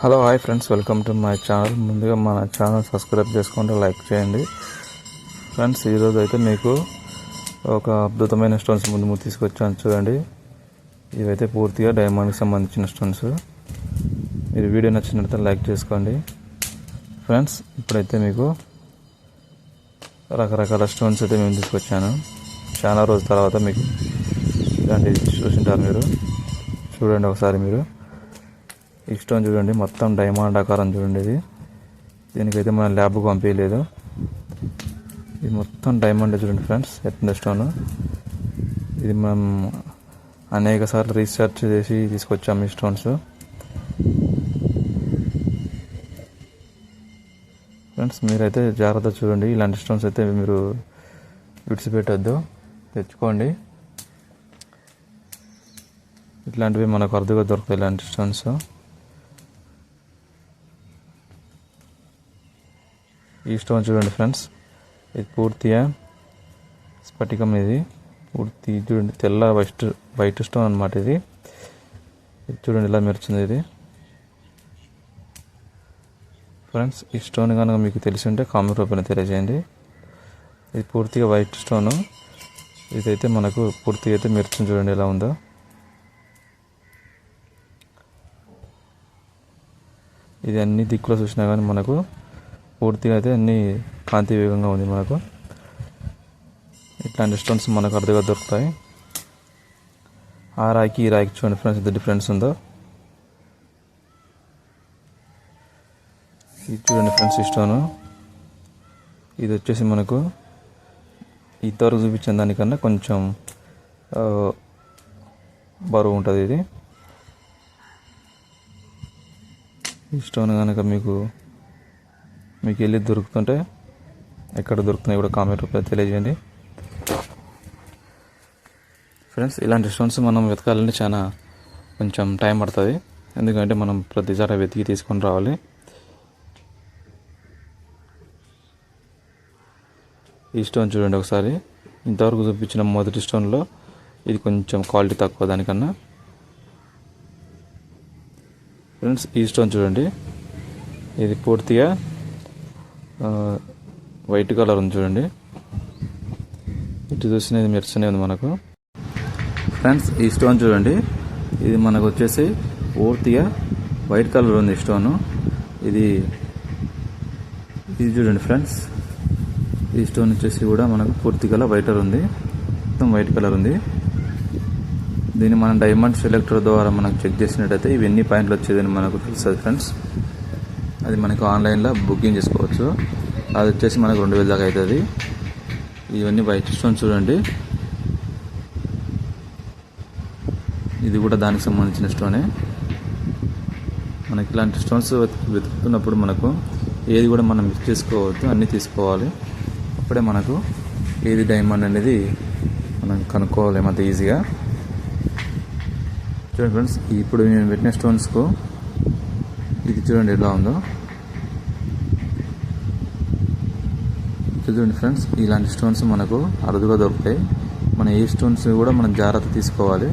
Hello hi friends, welcome to my channel. ముందుగా మన channel subscribe చేసుకుంటే లైక్ చేయండి. ఫ్రెండ్స్, ఈరోజు అయితే మీకు ఒక అద్భుతమైన స్టోన్స్ ముందు తీసుకొచ్చాను చూడండి. ఇవైతే పూర్తిగా డైమండ్కి సంబంధించిన స్టోన్స్. మీరు వీడియో నచ్చినట్లయితే లైక్ చేసుకోండి. ఫ్రెండ్స్, ఇప్పుడైతే మీకు రకరకాల స్టోన్స్ అయితే మేము తీసుకొచ్చాను. చాలా రోజుల తర్వాత మీకు ఇలాంటి చూసింటారు. మీరు చూడండి ఒకసారి. మీరు ఈ స్టోన్ చూడండి, మొత్తం డైమండ్ ఆకారం చూడండి. దీనికైతే మనం ల్యాబ్కి పంపించలేదు. ఇది మొత్తం డైమండ్ చూడండి ఫ్రెండ్స్, ఎట్టిన స్టోన్. ఇది మనం అనేక సార్లు రీసెర్చ్ చేసి తీసుకొచ్చాము ఈ స్టోన్స్. ఫ్రెండ్స్, మీరైతే జాగ్రత్త చూడండి. ఇలాంటి స్టోన్స్ అయితే మీరు విడిచిపెట్టద్దు, తెచ్చుకోండి. ఇట్లాంటివి మనకు అరుదుగా దొరుకుతాయి ఇలాంటి స్టోన్స్. ఈ స్టోన్ చూడండి ఫ్రెండ్స్, ఇది పూర్తిగా స్ఫటికం. ఇది పూర్తి చూడండి, తెల్ల వైట్ స్టోన్ అనమాట. ఇది చూడండి ఇలా మెరుస్తుంది ఇది. ఫ్రెండ్స్, ఈ స్టోన్ కనుక మీకు తెలిసి ఉంటే కామెంట్ రూపంలో తెలియజేయండి. ఇది పూర్తిగా వైట్ స్టోను. ఇదైతే మనకు పూర్తిగా అయితే మెరుస్తుంది చూడండి ఎలా ఉందో. ఇది అన్ని దిక్కులో చూసినా కానీ మనకు పూర్తిగా అయితే అన్ని కాంతి వేగంగా ఉంది. మనకు ఇట్లాంటి స్టోన్స్ మనకు అరుదుగా దొరుకుతాయి. ఆ రాయికి ఈ రాయికి చూడండి ఫ్రెండ్స్, ఎంత డిఫరెన్స్ ఉందో. ఇది చూడండి ఫ్రెండ్స్, ఈ స్టోను. ఇది వచ్చేసి మనకు ఇంతవరకు చూపించిన దానికన్నా కొంచెం బరువు ఉంటుంది. ఇది ఈ స్టోన్ కనుక మీకు వెళ్ళి దొరుకుతుంటే ఎక్కడ దొరుకుతున్నాయి కూడా కామెంట్ రూపంలో తెలియజేయండి. ఫ్రెండ్స్, ఇలాంటి స్టోన్స్ మనం వెతకాలంటే చాలా కొంచెం టైం పడుతుంది. ఎందుకంటే మనం ప్రతిసారి వెతికి తీసుకొని రావాలి. ఈ స్టోన్ చూడండి ఒకసారి. ఇంతవరకు చూపించిన మొదటి స్టోన్లో ఇది కొంచెం క్వాలిటీ తక్కువ దానికన్నా. ఫ్రెండ్స్, ఈ స్టోన్ చూడండి, ఇది పూర్తిగా వైట్ కలర్ ఉంది చూడండి. ఇటు చూసినది మెరుస్తూనే ఉంది మనకు. ఫ్రెండ్స్, ఈ స్టోన్ చూడండి, ఇది మనకు వచ్చేసి పూర్తిగా వైట్ కలర్ ఉంది స్టోను. ఇది చూడండి ఫ్రెండ్స్, ఈ స్టోన్ వచ్చేసి కూడా మనకు పూర్తిగా వైట్ కలర్ ఉంది, మొత్తం వైట్ కలర్ ఉంది. దీన్ని మనం డైమండ్ సెలెక్టర్ ద్వారా మనకు చెక్ చేసినట్టయితే ఇవన్నీ పాయింట్లు వచ్చేదని మనకు తెలుస్తుంది ఫ్రెండ్స్. అది మనకు ఆన్లైన్లో బుకింగ్ చేసుకోవచ్చు. అది వచ్చేసి మనకు 2000 దాకా అవుతుంది. ఇవన్నీ వైట్ స్టోన్స్ చూడండి. ఇది కూడా దానికి సంబంధించిన స్టోనే. మనకి ఇలాంటి స్టోన్స్ వెతుకుతున్నప్పుడు మనకు ఏది కూడా మనం మిస్ చేసుకోవద్దు, అన్నీ తీసుకోవాలి. అప్పుడే మనకు ఏది డైమండ్ అనేది మనం కనుక్కోలేము అంత ఈజీగా. చూడండి ఫ్రెండ్స్, ఇప్పుడు నేను పెట్టిన స్టోన్స్కు ఇది చూడండి ఎలా ఉందో. చూడండి ఫ్రెండ్స్, ఇలాంటి స్టోన్స్ మనకు అరుదుగా దొరుకుతాయి. మన ఏ స్టోన్స్ కూడా మనం జాగ్రత్త తీసుకోవాలి.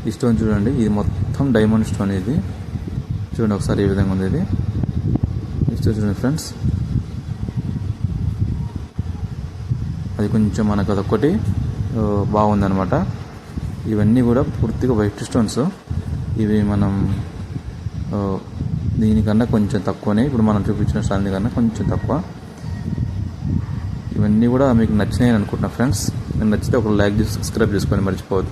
ఈ స్టోన్ చూడండి, ఇది మొత్తం డైమండ్ స్టోన్. ఇది చూడండి ఒకసారి ఏ విధంగా ఉంది ఇది. నెక్స్ట్ చూడండి ఫ్రెండ్స్, అది కొంచెం మనకు అదొక్కటి బాగుందనమాట. ఇవన్నీ కూడా పూర్తిగా వైట్ స్టోన్స్. ఇవి మనం దీనికన్నా కొంచెం తక్కువనే, ఇప్పుడు మనం చూపించిన స్టాండ్ కన్నా కొంచెం తక్కువ. ఇవన్నీ కూడా మీకు నచ్చినాయి అనుకుంటున్నా ఫ్రెండ్స్. మీకు నచ్చితే ఒక లైక్ చేసి సబ్స్క్రైబ్ చేసుకొని మర్చిపోవద్దు.